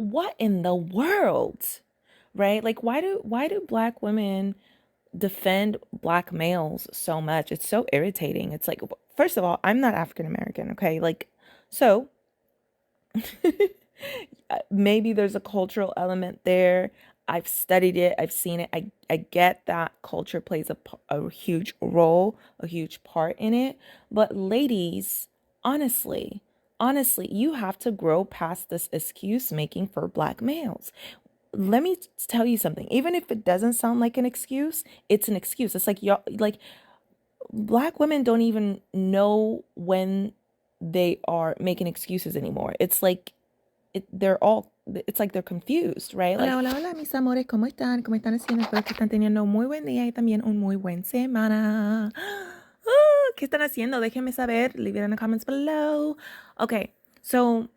what in the world, right? Like, why do Black women defend Black males so much? It's so irritating. It's like, first of all, I'm not African American, okay? Like, so maybe there's a cultural element there. I've studied it. I've seen it. I get that culture plays a huge role, a huge part in it. But ladies, honestly, honestly, you have to grow past this excuse making for Black males. Let me tell you something. Even if it doesn't sound like an excuse, it's an excuse. It's like y'all, like Black women don't even know when they are making excuses anymore. It's like it's like they're confused, right? Hola, hola, hola, mis amores, ¿cómo están? ¿Cómo están haciendo? Espero que están teniendo un muy buen día y también un muy buen semana. ¿Qué están haciendo? Déjenme saber. Leave it in the comments below. Okay, so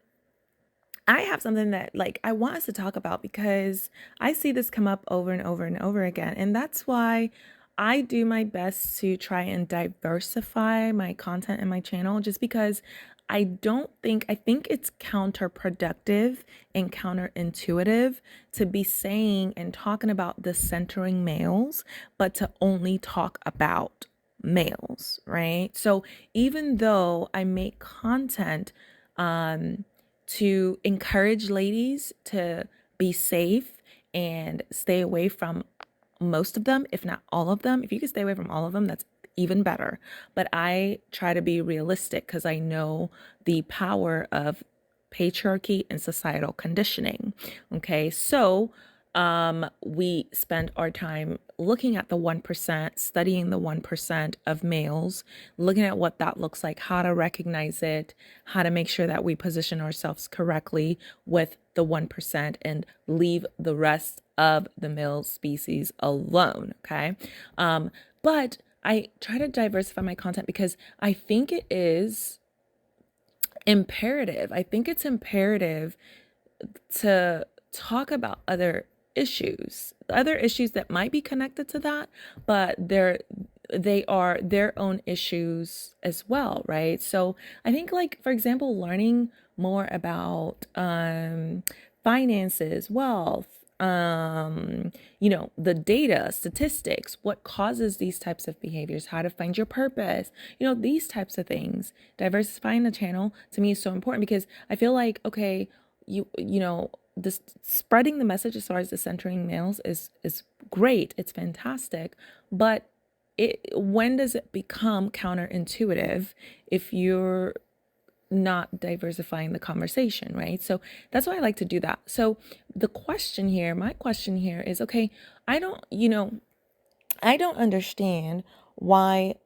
I have something that like I want us to talk about because I see this come up over and over and over again. And that's why I do my best to try and diversify my content in my channel, just because I think it's counterproductive and counterintuitive to be saying and talking about the centering males, but to only talk about males, right? So even though I make content, to encourage ladies to be safe and stay away from most of them, if not all of them. If you can stay away from all of them, that's even better. But I try to be realistic because I know the power of patriarchy and societal conditioning. Okay, so we spend our time looking at the 1%, studying the 1% of males, looking at what that looks like, how to recognize it, how to make sure that we position ourselves correctly with the 1% and leave the rest of the male species alone. Okay. But I try to diversify my content because I think it is imperative. I think it's imperative to talk about other issues that might be connected to that, but they are their own issues as well, right? So I think, like, for example, learning more about finances, wealth, the data, statistics, what causes these types of behaviors, how to find your purpose, these types of things. Diversifying the channel to me is so important because I feel like, okay, this spreading the message as far as the centering males is great. It's fantastic. But when does it become counterintuitive if you're not diversifying the conversation, right? So that's why I like to do that. So my question here is, okay, I don't understand why.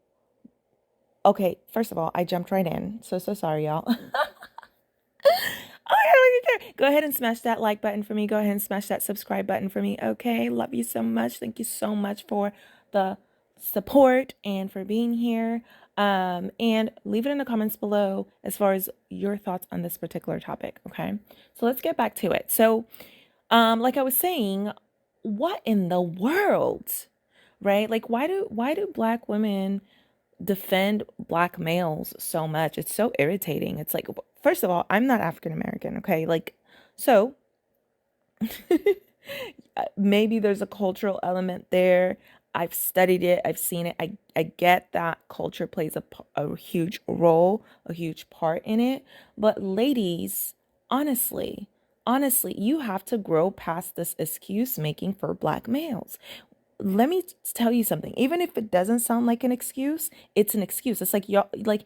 Okay, first of all, I jumped right in. So sorry, y'all. Go ahead and smash that like button for me. Go ahead and smash that subscribe button for me. Okay, love you so much. Thank you so much for the support and for being here. And leave it in the comments below as far as your thoughts on this particular topic. Okay, so let's get back to it. So, like I was saying, what in the world, right? Like, why do Black women defend Black males so much? It's so irritating. It's like, first of all, I'm not African American, okay? Like, so maybe there's a cultural element there. I've studied it. I've seen it. I get that culture plays a huge role, a huge part in it. But ladies, honestly, you have to grow past this excuse making for Black males. Let me tell you something. Even if it doesn't sound like an excuse, it's an excuse. It's like y'all, like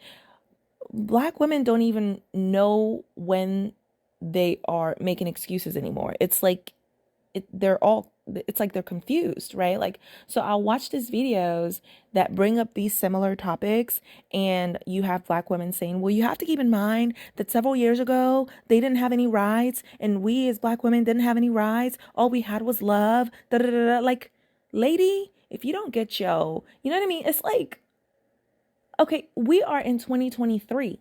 Black women don't even know when they are making excuses anymore. It's like it's like they're confused, right? Like, so I'll watch these videos that bring up these similar topics, and you have Black women saying, well, you have to keep in mind that several years ago they didn't have any rights, and we as Black women didn't have any rights. All we had was love. Da da da da. Like, lady, if you don't get you know what I mean? It's like, okay, we are in 2023.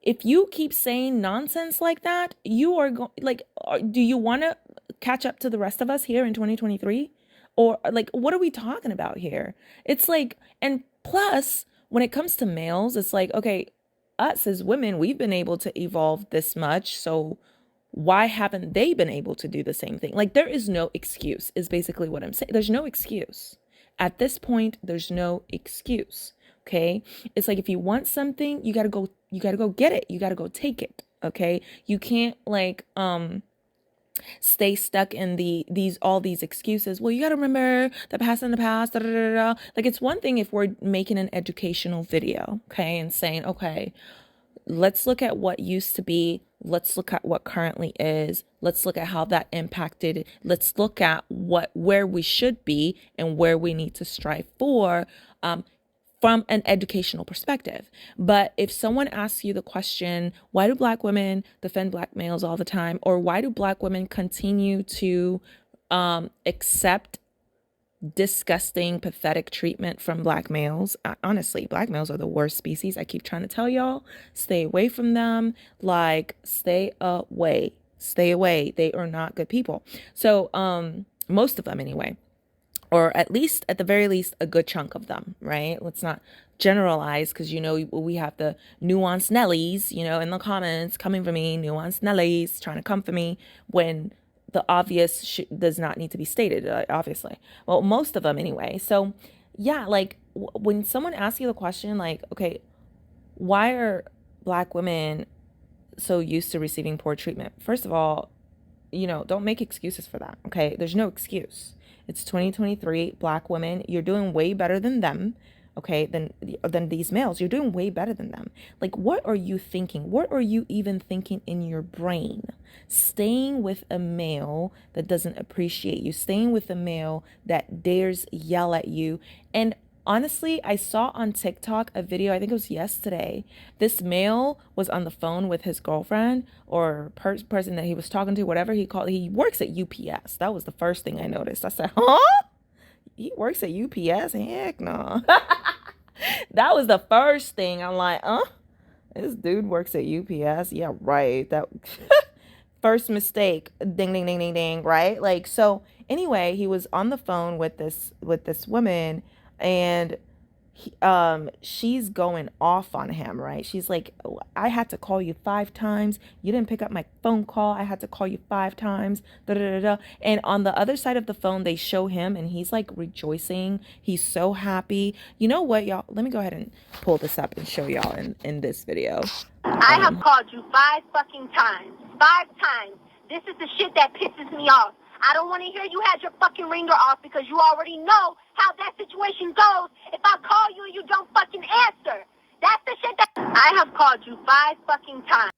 If you keep saying nonsense like that, you are going, like, do you want to catch up to the rest of us here in 2023? Or like, what are we talking about here? It's like, and plus, when it comes to males, it's like, okay, us as women, we've been able to evolve this much. So why haven't they been able to do the same thing? Like, there is no excuse, is basically what I'm saying. There's no excuse. At this point, there's no excuse. Okay? It's like, if you want something, you gotta go get it. You gotta go take it. Okay? You can't like stay stuck in all these excuses. Well, you got to remember the past and the past. Da, da, da, da. Like, it's one thing if we're making an educational video, okay, and saying, okay, let's look at what used to be. Let's look at what currently is. Let's look at how that impacted. Let's look at where we should be and where we need to strive for. From an educational perspective. But if someone asks you the question, why do Black women defend Black males all the time? Or why do Black women continue to accept disgusting, pathetic treatment from Black males? Honestly, Black males are the worst species. I keep trying to tell y'all, stay away from them. Like, stay away. Stay away. They are not good people. So most of them anyway. Or at the very least, a good chunk of them, right? Let's not generalize, because, you know, we have the nuanced Nellies, you know, in the comments coming for me, nuanced Nellies trying to come for me when the obvious does not need to be stated, obviously. Well, most of them anyway. So, yeah, like, when someone asks you the question, like, okay, why are Black women so used to receiving poor treatment? First of all, you know, don't make excuses for that, okay? There's no excuse. It's 2023, Black women, you're doing way better than them, okay, than these males. You're doing way better than them. Like, what are you thinking? What are you even thinking in your brain? Staying with a male that doesn't appreciate you, staying with a male that dares yell at you. And honestly, I saw on TikTok a video, I think it was yesterday. This male was on the phone with his girlfriend or person that he was talking to, whatever he called. He works at UPS. That was the first thing I noticed. I said, huh? He works at UPS? Heck no. That was the first thing. I'm like, this dude works at UPS? Yeah, right. That first mistake. Ding, ding, ding, ding, ding. Right? Like, so anyway, he was on the phone with this woman, and she's going off on him, right? She's like, I had to call you 5 times. You didn't pick up my phone call. I had to call you 5 times. Da, da, da, da. And on the other side of the phone, they show him, and he's like rejoicing. He's so happy. You know what, y'all? Let me go ahead and pull this up and show y'all in this video. I have called you 5 fucking times. 5 times. This is the shit that pisses me off. I don't want to hear you had your fucking ringer off, because you already know how that situation goes if I call you and you don't fucking answer. That's the shit that I have called you 5 fucking times.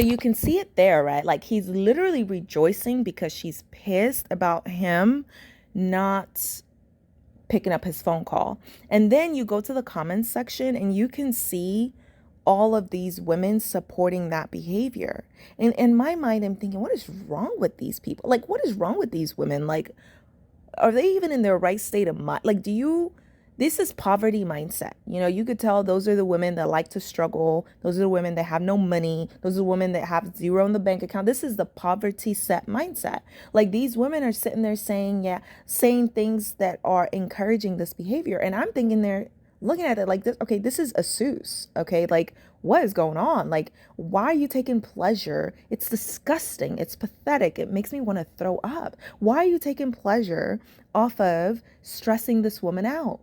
you can see it there, right? Like he's literally rejoicing because she's pissed about him not picking up his phone call. And then you go to the comments section and you can see all of these women supporting that behavior. And in my mind, I'm thinking, what is wrong with these people? Like, what is wrong with these women? Like, are they even in their right state of mind? Like, this is poverty mindset. You know, you could tell those are the women that like to struggle. Those are the women that have no money. Those are the women that have zero in the bank account. This is the poverty set mindset. Like these women are sitting there saying things that are encouraging this behavior. And I'm thinking they're looking at it like this. Okay, this is a Seuss. Okay, like what is going on? Like, why are you taking pleasure? It's disgusting. It's pathetic. It makes me want to throw up. Why are you taking pleasure off of stressing this woman out?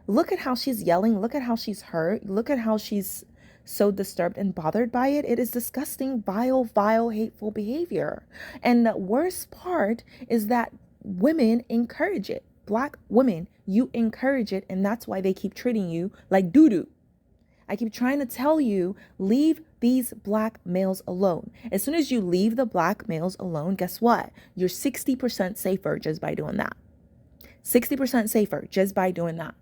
Look at how she's yelling. Look at how she's hurt. Look at how she's so disturbed and bothered by it. It is disgusting, vile, hateful behavior. And the worst part is that women encourage it. Black women, you encourage it. And that's why they keep treating you like doo-doo. I keep trying to tell you, leave these black males alone. As soon as you leave the black males alone, guess what? You're 60% safer just by doing that. 60% safer just by doing that.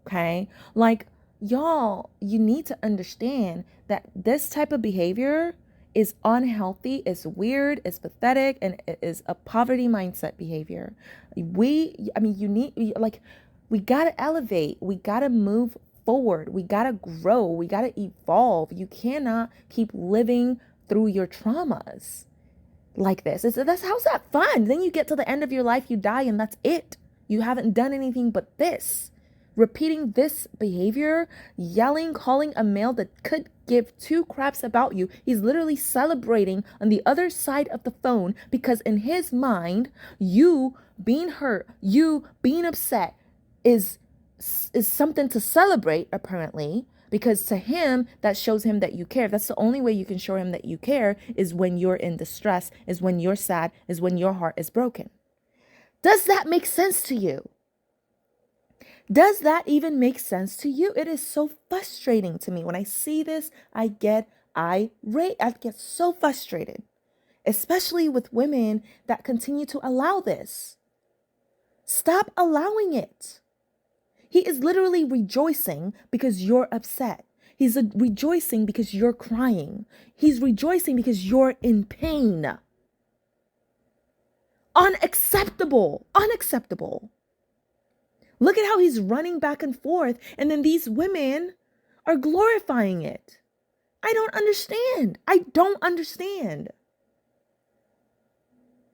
Okay? Like, y'all, you need to understand that this type of behavior is unhealthy, it's weird, it's pathetic, and it is a poverty mindset behavior. We gotta elevate, we gotta move forward, we gotta grow, we gotta evolve. You cannot keep living through your traumas like this. How's that fun? Then you get to the end of your life, you die, and that's it. You haven't done anything but this. Repeating this behavior, yelling, calling a male that could give two craps about you. He's literally celebrating on the other side of the phone because in his mind, you being hurt, you being upset is something to celebrate, apparently, because to him, that shows him that you care. That's the only way you can show him that you care, is when you're in distress, is when you're sad, is when your heart is broken. Does that make sense to you? Does that even make sense to you? It is so frustrating to me. When I see this, I get irate. I get so frustrated, especially with women that continue to allow this. Stop allowing it. He is literally rejoicing because you're upset. He's rejoicing because you're crying. He's rejoicing because you're in pain. Unacceptable. Unacceptable. Look at how he's running back and forth, and then these women are glorifying it. I don't understand. I don't understand.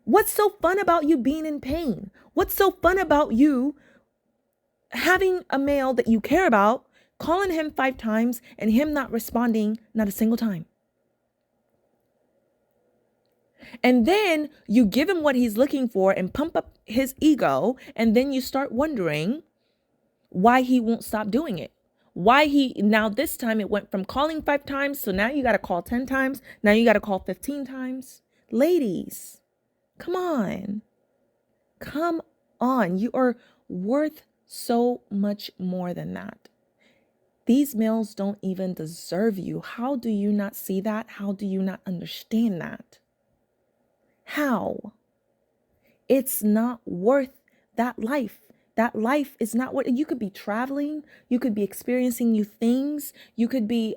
What's so fun about you being in pain? What's so fun about you having a male that you care about, calling him 5 times, and him not responding not a single time? And then you give him what he's looking for and pump up his ego. And then you start wondering why he won't stop doing it. Now this time it went from calling 5 times. So now you got to call 10 times. Now you got to call 15 times. Ladies, come on. Come on. You are worth so much more than that. These males don't even deserve you. How do you not see that? How do you not understand that? How? It's not worth that life. That life is not what you could be traveling. You could be experiencing new things. You could be,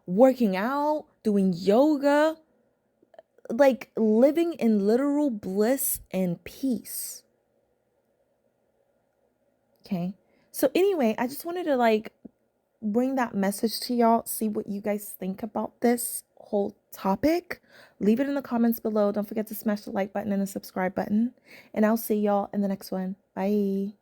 working out, doing yoga, like living in literal bliss and peace. Okay. So anyway, I just wanted to bring that message to y'all, see what you guys think about this whole topic. Leave it in the comments below. Don't forget to smash the like button and the subscribe button. And I'll see y'all in the next one. Bye.